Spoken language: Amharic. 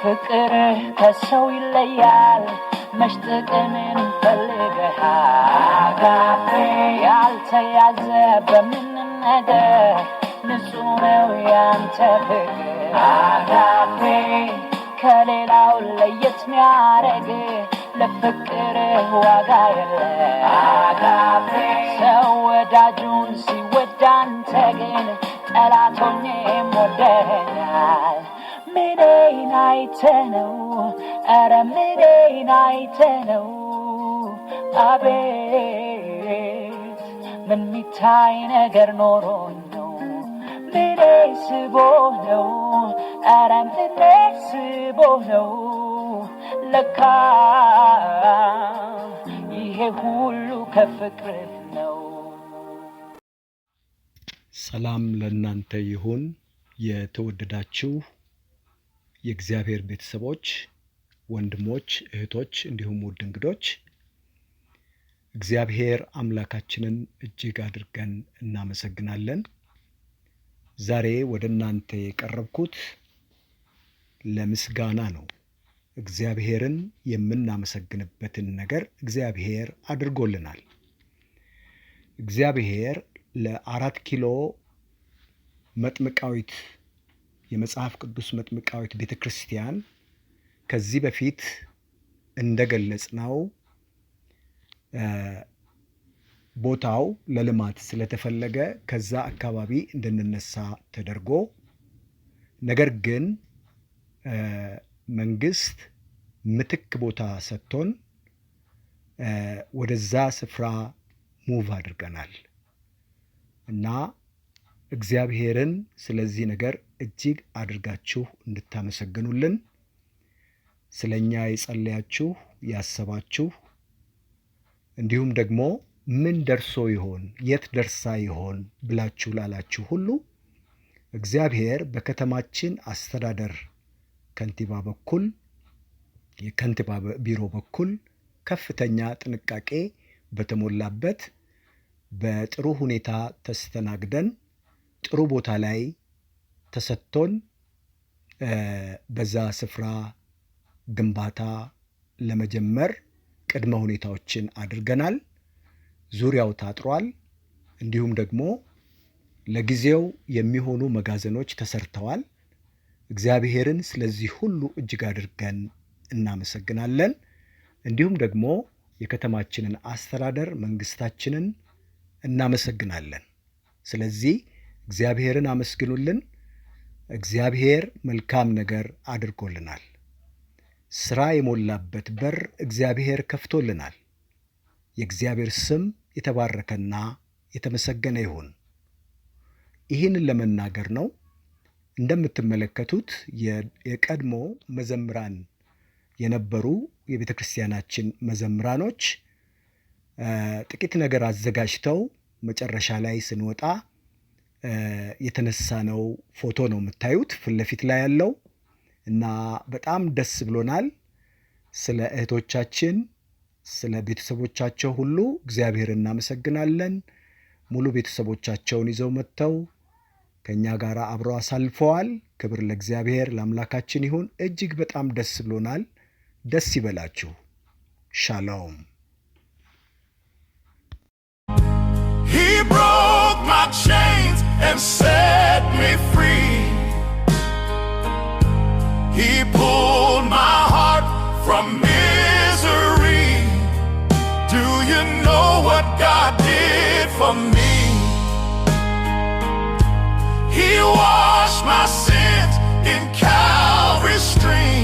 ፍቅር ከሰው ይለያል መሽጥቅምን ፈልገሃል ያልተያዘ በምንም ነገር ንጹህ ነው ያንተ ፍቅር ከሌላው ለየት ሚያረግ ለፍቅር ዋጋ የለም ሰው ወዳጁን ሲወድ አንተ ግን ጠላቶኜ ወደኸኛል ምኔን አይተህ ነው ኧረ ምኔን አይተህ ነው አቤት ምን ሚታይ ነገር ኖሮኝ ነው ምኔ ስቦህ ነው ኧረ ምኔ ስቦህ ነው ለካ ይሄ ሁሉ ከፍቅር ነው። ሰላም ለእናንተ ይሁን የተወደዳችሁ የእግዚአብሔር ቤተሰቦች ወንድሞች እህቶች እንዲሁም ውድ እንግዶች እግዚአብሔር አምላካችንን እጅግ አድርገን እናመሰግናለን። ዛሬ ወደ እናንተ የቀረብኩት ለምስጋና ነው። እግዚአብሔርን የምናመሰግንበትን ነገር እግዚአብሔር አድርጎልናል። እግዚአብሔር ለ4 ኪሎ መጥምቃዊት የመጽሐፍ ቅዱስ መጥምቃዊት ቤተክርስቲያን ከዚህ በፊት እንደገለጽነው ቦታው ለልማት ስለተፈለገ ከዛ አካባቢ እንድንነሳ ተደርጎ ነገር ግን መንግስት ምትክ ቦታ ሰጥቶን ወደዛ ስፍራ ሙቭ አድርገናል እና እግዚአብሔርን ስለዚህ ነገር እጅግ አድርጋችሁ እንድታመሰግኑልን ስለኛ የጸለያችሁ ያሰባችሁ እንዲሁም ደግሞ ምን ደርሶ ይሆን የት ደርሳ ይሆን ብላችሁ ላላችሁ ሁሉ እግዚአብሔር በከተማችን አስተዳደር ከንቲባ በኩል የከንቲባ ቢሮ በኩል ከፍተኛ ጥንቃቄ በተሞላበት በጥሩ ሁኔታ ተስተናግደን ጥሩ ቦታ ላይ ተሰጥቶን በዛ ስፍራ ግንባታ ለመጀመር ቅድመ ሁኔታዎችን አድርገናል። ዙሪያው ታጥሯል። እንዲሁም ደግሞ ለጊዜው የሚሆኑ መጋዘኖች ተሰርተዋል። እግዚአብሔርን ስለዚህ ሁሉ እጅግ አድርገን እናመሰግናለን። እንዲሁም ደግሞ የከተማችንን አስተዳደር መንግስታችንን እናመሰግናለን። ስለዚህ እግዚአብሔርን አመስግኑልን። እግዚአብሔር መልካም ነገር አድርጎልናል። ስራ የሞላበት በር እግዚአብሔር ከፍቶልናል። የእግዚአብሔር ስም የተባረከና የተመሰገነ ይሁን። ይህንን ለመናገር ነው። እንደምትመለከቱት የቀድሞ መዘምራን የነበሩ የቤተ ክርስቲያናችን መዘምራኖች ጥቂት ነገር አዘጋጅተው መጨረሻ ላይ ስንወጣ የተነሳነው ፎቶ ነው የምታዩት ፊት ለፊት ላይ ያለው እና በጣም ደስ ብሎናል። ስለ እህቶቻችን ስለ ቤተሰቦቻቸው ሁሉ እግዚአብሔር እናመሰግናለን። ሙሉ ቤተሰቦቻቸውን ይዘው መጥተው ከኛ ጋር አብረው አሳልፈዋል። ክብር ለእግዚአብሔር ለአምላካችን ይሁን። እጅግ በጣም ደስ ብሎናል። ደስ ይበላችሁ። ሻሎም። He broke my chains and set me free. He pulled my heart from misery. Do you know what God did for me? He washed my sins in Calvary's stream.